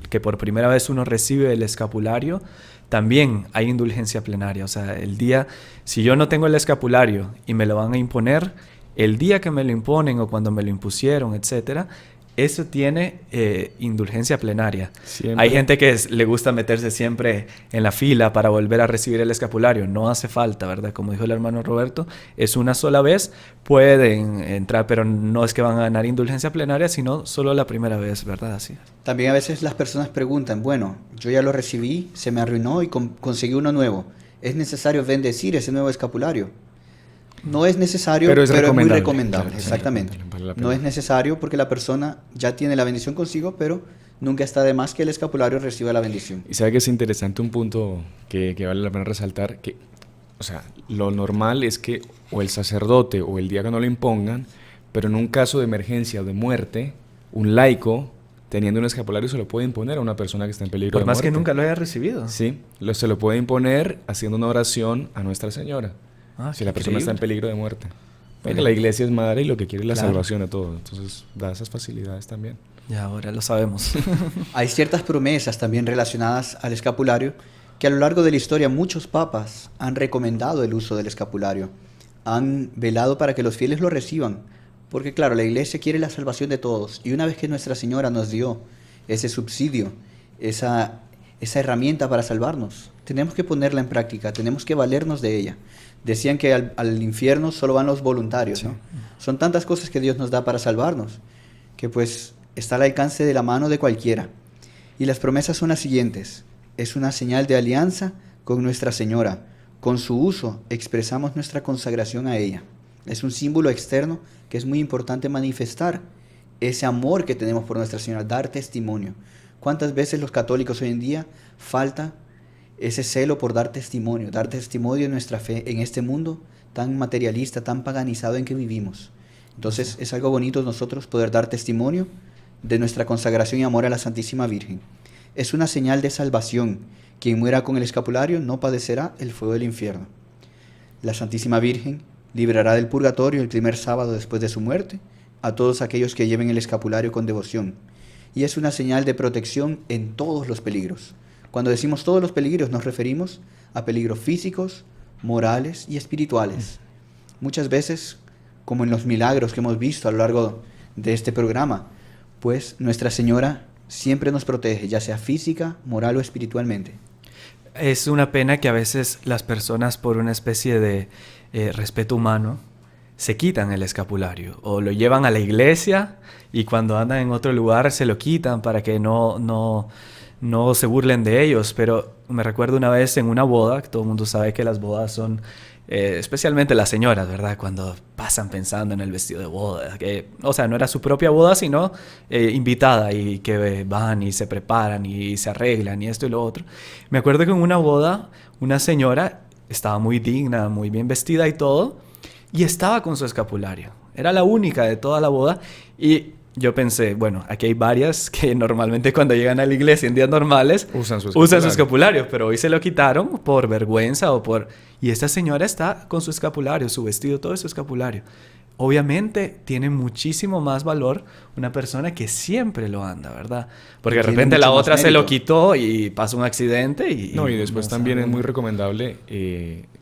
que por primera vez uno recibe el escapulario, también hay indulgencia plenaria. O sea, el día, si yo no tengo el escapulario y me lo van a imponer, el día que me lo imponen o cuando me lo impusieron, etcétera, eso tiene indulgencia plenaria. Siempre. Hay gente que le gusta meterse siempre en la fila para volver a recibir el escapulario. No hace falta, ¿verdad? Como dijo el hermano Roberto, es una sola vez, pueden entrar, pero no es que van a ganar indulgencia plenaria, sino solo la primera vez, ¿verdad? Así es. También a veces las personas preguntan, bueno, yo ya lo recibí, se me arruinó y conseguí uno nuevo. ¿Es necesario bendecir ese nuevo escapulario? No es necesario, pero es muy recomendable. recomendable. Claro, exactamente. vale la pena. No es necesario porque la persona ya tiene la bendición consigo, pero nunca está de más que el escapulario reciba la bendición. Y sabe que es interesante un punto que vale la pena resaltar, que, o sea, lo normal es que o el sacerdote o el diácono lo impongan, pero en un caso de emergencia o de muerte, un laico, teniendo un escapulario, se lo puede imponer a una persona que está en peligro Por de más muerte. que nunca lo haya recibido. Sí, se lo puede imponer haciendo una oración a Nuestra Señora, si la persona está en peligro de muerte. Porque la iglesia es madre y lo que quiere es la salvación de todo. Entonces, da esas facilidades también. Ya, ahora lo sabemos. Hay ciertas promesas también relacionadas al escapulario que a lo largo de la historia muchos papas han recomendado el uso del escapulario. Han velado para que los fieles lo reciban. Porque claro, la iglesia quiere la salvación de todos. Y una vez que Nuestra Señora nos dio ese subsidio, esa herramienta para salvarnos, tenemos que ponerla en práctica, tenemos que valernos de ella. Decían que al infierno solo van los voluntarios, ¿no? Son tantas cosas que Dios nos da para salvarnos, que pues está al alcance de la mano de cualquiera. Y las promesas son las siguientes. Es una señal de alianza con Nuestra Señora. Con su uso expresamos nuestra consagración a ella. Es un símbolo externo que es muy importante manifestar ese amor que tenemos por Nuestra Señora, dar testimonio. ¿Cuántas veces los católicos hoy en día falta ese celo por dar testimonio de nuestra fe en este mundo tan materialista, tan paganizado en que vivimos? Entonces es algo bonito nosotros poder dar testimonio de nuestra consagración y amor a la Santísima Virgen. Es una señal de salvación. Quien muera con el escapulario no padecerá el fuego del infierno. La Santísima Virgen librará del purgatorio el primer sábado después de su muerte a todos aquellos que lleven el escapulario con devoción. Y es una señal de protección en todos los peligros. Cuando decimos todos los peligros nos referimos a peligros físicos, morales y espirituales. Muchas veces, como en los milagros que hemos visto a lo largo de este programa, pues Nuestra Señora siempre nos protege, ya sea física, moral o espiritualmente. Es una pena que a veces las personas, por una especie de respeto humano, se quitan el escapulario o lo llevan a la iglesia y cuando andan en otro lugar se lo quitan para que no se burlen de ellos. Pero me recuerdo una vez en una boda, que todo el mundo sabe que las bodas son, especialmente las señoras, ¿verdad? Cuando pasan pensando en el vestido de boda, que, o sea, no era su propia boda, sino invitada, y que van y se preparan y se arreglan y esto y lo otro. Me acuerdo que en una boda una señora estaba muy digna, muy bien vestida y todo, y estaba con su escapulario. Era la única de toda la boda y yo pensé, bueno, aquí hay varias que normalmente cuando llegan a la iglesia en días normales usan su escapulario, pero hoy se lo quitaron por vergüenza o por... Y esta señora está con su escapulario, su vestido, todo su escapulario. Obviamente tiene muchísimo más valor una persona que siempre lo anda, ¿verdad? Porque de repente la otra se lo quitó y pasa un accidente y... No, y después también es muy recomendable,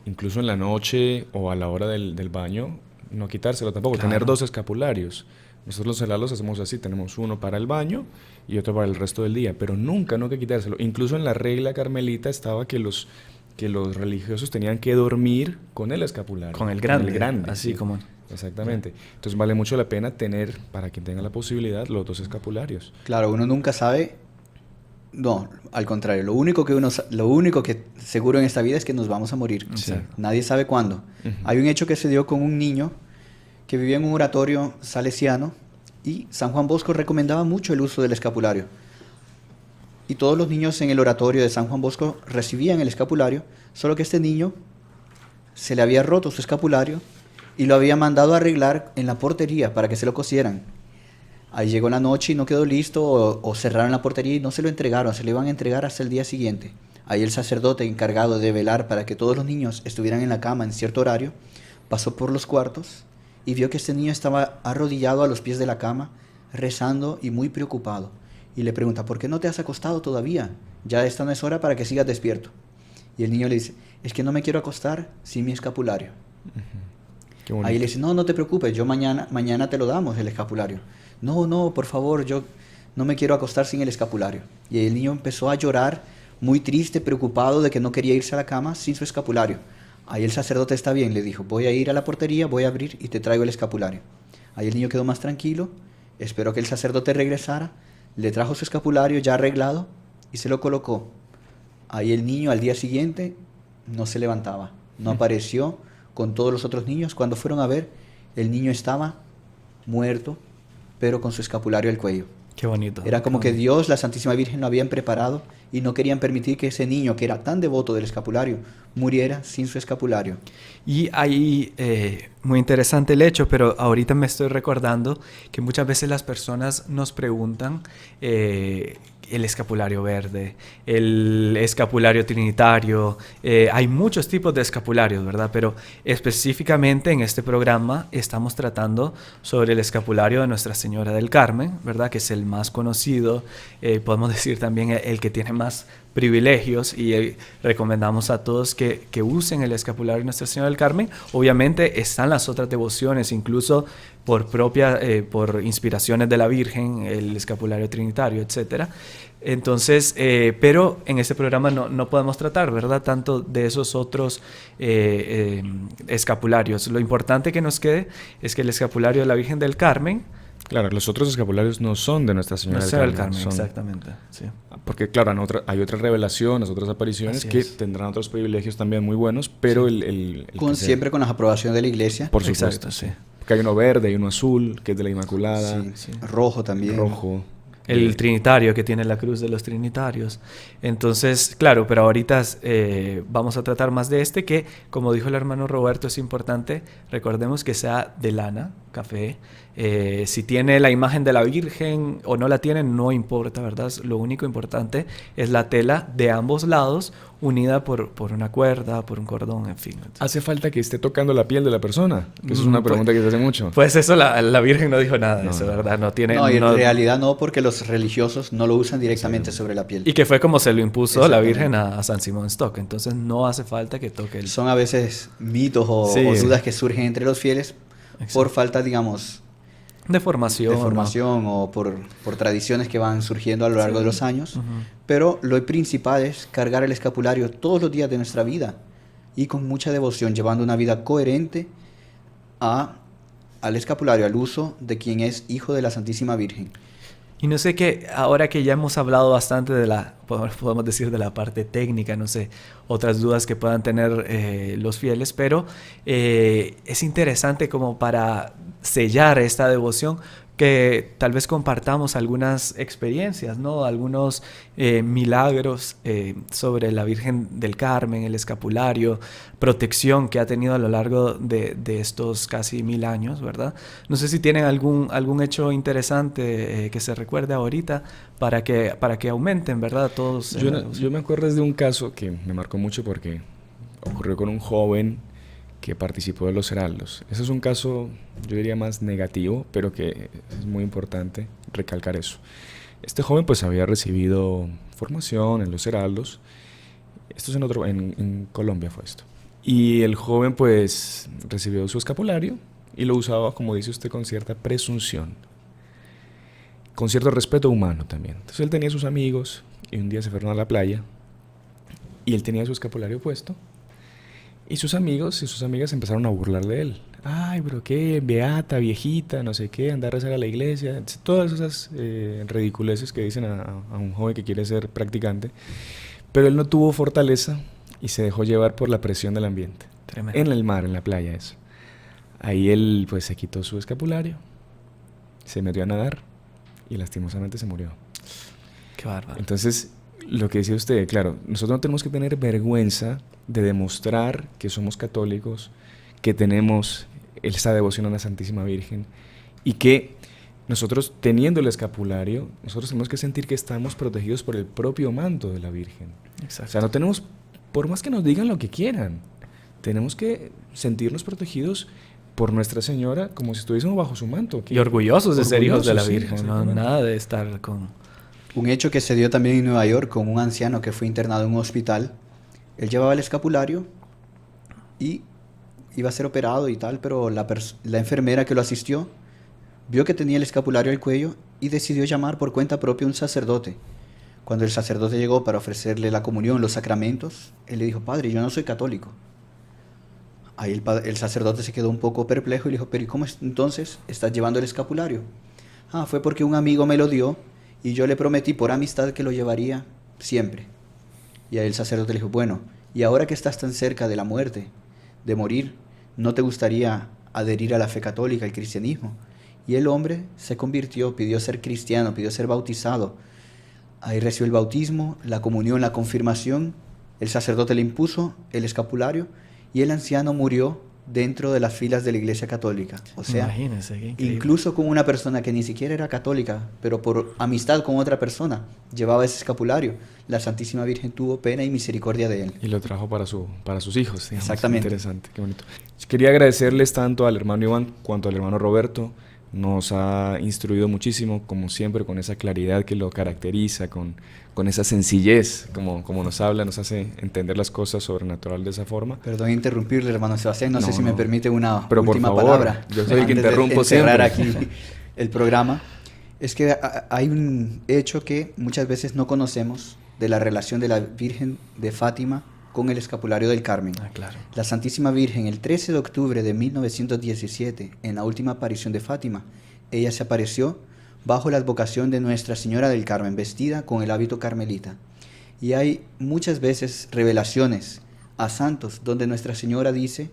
incluso en la noche o a la hora del baño, no quitárselo tampoco, tener 2 escapularios. Nosotros los celados hacemos así, tenemos uno para el baño y otro para el resto del día, pero nunca quitárselo. Incluso en la regla carmelita estaba que los religiosos tenían que dormir con el escapulario. Con el grande, así sí. Como... Exactamente. Entonces vale mucho la pena tener, para quien tenga la posibilidad, los 2 escapularios. Claro, uno nunca sabe. No, al contrario, lo único que seguro en esta vida es que nos vamos a morir. Sí. Nadie sabe cuándo. Hay un hecho que se dio con un niño que vivía en un oratorio salesiano y San Juan Bosco recomendaba mucho el uso del escapulario. Y todos los niños en el oratorio de San Juan Bosco recibían el escapulario, solo que este niño se le había roto su escapulario y lo había mandado a arreglar en la portería para que se lo cosieran. Ahí llegó la noche y no quedó listo, o cerraron la portería y no se lo entregaron, se lo iban a entregar hasta el día siguiente. Ahí el sacerdote encargado de velar para que todos los niños estuvieran en la cama en cierto horario, pasó por los cuartos y vio que este niño estaba arrodillado a los pies de la cama, rezando y muy preocupado. Y le pregunta, ¿por qué no te has acostado todavía? Ya esta no es hora para que sigas despierto. Y el niño le dice, es que no me quiero acostar sin mi escapulario. Qué bonito. Ahí le dice, no te preocupes, yo mañana te lo damos, el escapulario. No, por favor, yo no me quiero acostar sin el escapulario. Y el niño empezó a llorar, muy triste, preocupado de que no quería irse a la cama sin su escapulario. Ahí el sacerdote, está bien, le dijo, voy a ir a la portería, voy a abrir y te traigo el escapulario. Ahí el niño quedó más tranquilo, esperó que el sacerdote regresara, le trajo su escapulario ya arreglado y se lo colocó. Ahí el niño al día siguiente no se levantaba, no apareció con todos los otros niños. Cuando fueron a ver, el niño estaba muerto, pero con su escapulario al cuello. Qué bonito. Era como que Dios, la Santísima Virgen, lo habían preparado y no querían permitir que ese niño, que era tan devoto del escapulario, muriera sin su escapulario. Y ahí, muy interesante el hecho, pero ahorita me estoy recordando que muchas veces las personas nos preguntan el escapulario verde, el escapulario trinitario, hay muchos tipos de escapularios, ¿verdad? Pero específicamente en este programa estamos tratando sobre el escapulario de Nuestra Señora del Carmen, ¿verdad? Que es el más conocido, podemos decir también el que tiene más privilegios, y recomendamos a todos que usen el escapulario de Nuestra Señora del Carmen. Obviamente están las otras devociones, incluso por inspiraciones de la Virgen, el escapulario trinitario, etcétera. Entonces, pero en este programa no podemos tratar, ¿verdad?, tanto de esos otros escapularios. Lo importante que nos quede es que el escapulario de la Virgen del Carmen, Claro, los otros escapularios no son de Nuestra Señora del Carmen. Son, exactamente. Sí. porque claro, hay otras revelaciones, otras apariciones Así que es. tendrán otros privilegios también muy buenos, pero Sí. el Siempre con las aprobaciones de la Iglesia. Por supuesto, Exacto, sí. Porque hay uno verde, hay uno azul, que es de la Inmaculada, Sí. Rojo también. rojo. El trinitario, que tiene la cruz de los trinitarios. Entonces, claro, pero ahorita vamos a tratar más de este, que, como dijo el hermano Roberto, es importante, recordemos que sea de lana, café. Si tiene la imagen de la Virgen o no la tiene, no importa, ¿verdad? Lo único importante es la tela de ambos lados, unida por una cuerda, por un cordón, en fin. ¿Hace falta que esté tocando la piel de la persona? Que eso es una pregunta que se hace mucho. Pues eso, la Virgen no dijo nada de eso, No. ¿verdad? No tiene... No, y en realidad no, porque los religiosos no lo usan directamente sobre la piel. Y que fue como se lo impuso la Exactamente. Virgen a San Simón Stock. Entonces no hace falta que toque el... Son a veces mitos o dudas que surgen entre los fieles por falta, digamos, de formación. o por tradiciones que van surgiendo a lo largo de los años. Ujú. Pero lo principal es cargar el escapulario todos los días de nuestra vida y con mucha devoción, llevando una vida coherente al escapulario, al uso de quien es hijo de la Santísima Virgen. Y no sé qué, ahora que ya hemos hablado bastante de podemos decir, de la parte técnica, no sé, otras dudas que puedan tener los fieles, pero es interesante como para sellar esta devoción, que tal vez compartamos algunas experiencias, ¿no? Algunos milagros sobre la Virgen del Carmen, el escapulario, protección que ha tenido a lo largo de estos casi 1000 años, ¿verdad? No sé si tienen algún hecho interesante que se recuerde ahorita para que aumenten, ¿verdad? Todos. Yo me acuerdo de un caso que me marcó mucho porque ocurrió con un joven que participó de los heraldos. Ese es un caso, yo diría, más negativo, pero que es muy importante recalcar eso. Este joven pues había recibido formación en los heraldos. Esto es en Colombia fue esto. Y el joven pues recibió su escapulario y lo usaba, como dice usted, con cierta presunción, con cierto respeto humano también. Entonces él tenía sus amigos y un día se fueron a la playa y él tenía su escapulario puesto. Y sus amigos y sus amigas empezaron a burlar de él. Ay, pero qué beata, viejita, no sé qué, andar a rezar a la iglesia. Todas esas ridiculeces que dicen a un joven que quiere ser practicante. Pero él no tuvo fortaleza y se dejó llevar por la presión del ambiente. Tremendo. En el mar, en la playa, eso. Ahí él pues se quitó su escapulario, se metió a nadar y lastimosamente se murió. Qué bárbaro. Entonces, lo que decía usted, claro, nosotros no tenemos que tener vergüenza de demostrar que somos católicos, que tenemos esa devoción a la Santísima Virgen, y que nosotros, teniendo el escapulario, nosotros tenemos que sentir que estamos protegidos por el propio manto de la Virgen. Exacto. O sea, no tenemos, por más que nos digan lo que quieran, tenemos que sentirnos protegidos por Nuestra Señora como si estuviésemos bajo su manto. Y orgullosos de ser hijos de la sí, Virgen, no nada de estar con... Un hecho que se dio también en Nueva York con un anciano que fue internado en un hospital. Él llevaba el escapulario y iba a ser operado y tal, pero la enfermera que lo asistió vio que tenía el escapulario al cuello y decidió llamar por cuenta propia a un sacerdote. Cuando el sacerdote llegó para ofrecerle la comunión, los sacramentos, él le dijo: padre, yo no soy católico. Ahí el sacerdote se quedó un poco perplejo y le dijo: pero ¿y cómo entonces estás llevando el escapulario? Ah, fue porque un amigo me lo dio y yo le prometí por amistad que lo llevaría siempre. Y ahí el sacerdote le dijo: bueno, y ahora que estás tan cerca de la muerte, de morir, ¿no te gustaría adherir a la fe católica, al cristianismo? Y el hombre se convirtió, pidió ser cristiano, pidió ser bautizado. Ahí recibió el bautismo, la comunión, la confirmación. El sacerdote le impuso el escapulario y el anciano murió dentro de las filas de la Iglesia Católica. O sea, imagínense, qué increíble. incluso con una persona que ni siquiera era católica, pero por amistad con otra persona, llevaba ese escapulario. La Santísima Virgen tuvo pena y misericordia de él. Y lo trajo para sus hijos. Digamos. Exactamente. Interesante, qué bonito. Quería agradecerles tanto al hermano Iván cuanto al hermano Roberto. Nos ha instruido muchísimo, como siempre, con esa claridad que lo caracteriza, con esa sencillez, como nos habla, nos hace entender las cosas sobrenatural de esa forma. Perdón interrumpirle, hermano Sebastián, no sé si me permite una Pero última por favor, palabra. yo soy el que antes de interrumpo cerrar siempre. aquí el programa. Es que hay un hecho que muchas veces no conocemos de la relación de la Virgen de Fátima con el escapulario del Carmen. Ah, claro. La Santísima Virgen, el 13 de octubre de 1917, en la última aparición de Fátima, ella se apareció bajo la advocación de Nuestra Señora del Carmen, vestida con el hábito carmelita. Y hay muchas veces revelaciones a santos donde Nuestra Señora dice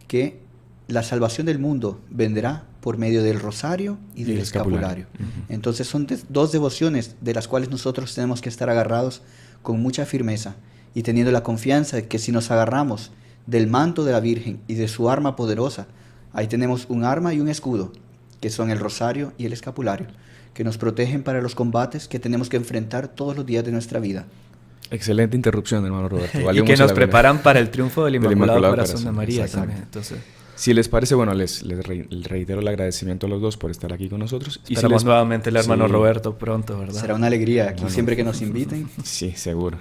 que la salvación del mundo vendrá por medio del rosario y del escapulario. Entonces son dos devociones de las cuales nosotros tenemos que estar agarrados con mucha firmeza y teniendo la confianza de que si nos agarramos del manto de la Virgen y de su arma poderosa, ahí tenemos un arma y un escudo, que son el rosario y el escapulario, que nos protegen para los combates que tenemos que enfrentar todos los días de nuestra vida. Excelente interrupción, hermano Roberto. Y que nos preparan para el triunfo del Inmaculado Corazón de María exactamente. también. Entonces, si les parece, bueno, les reitero el agradecimiento a los dos por estar aquí con nosotros. esperamos nuevamente el hermano Sí. Roberto pronto, ¿verdad? Será una alegría aquí Bueno. siempre que nos inviten. Sí, seguro.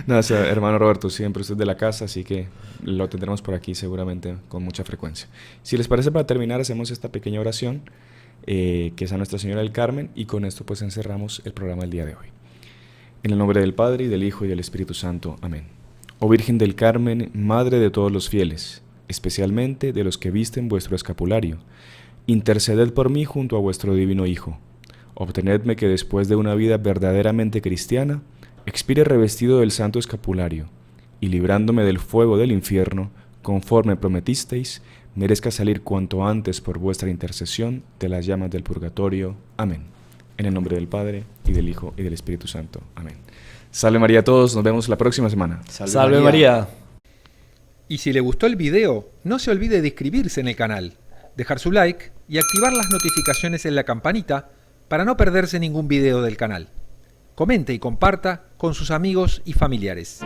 No, o sea, hermano Roberto, siempre usted es de la casa, así que lo tendremos por aquí seguramente con mucha frecuencia. Si les parece, para terminar, hacemos esta pequeña oración, que es a Nuestra Señora del Carmen, y con esto pues encerramos el programa del día de hoy. En el nombre del Padre, y del Hijo, y del Espíritu Santo. Amén. Oh Virgen del Carmen, Madre de todos los fieles, especialmente de los que visten vuestro escapulario, interceded por mí junto a vuestro divino Hijo. Obtenedme que después de una vida verdaderamente cristiana, expire revestido del santo escapulario, y librándome del fuego del infierno, conforme prometisteis, merezca salir cuanto antes por vuestra intercesión de las llamas del purgatorio. Amén. En el nombre del Padre, y del Hijo, y del Espíritu Santo. Amén. Salve María a todos, nos vemos la próxima semana. Salve María. Y si le gustó el video, no se olvide de inscribirse en el canal, dejar su like y activar las notificaciones en la campanita para no perderse ningún video del canal. Comente y comparta con sus amigos y familiares.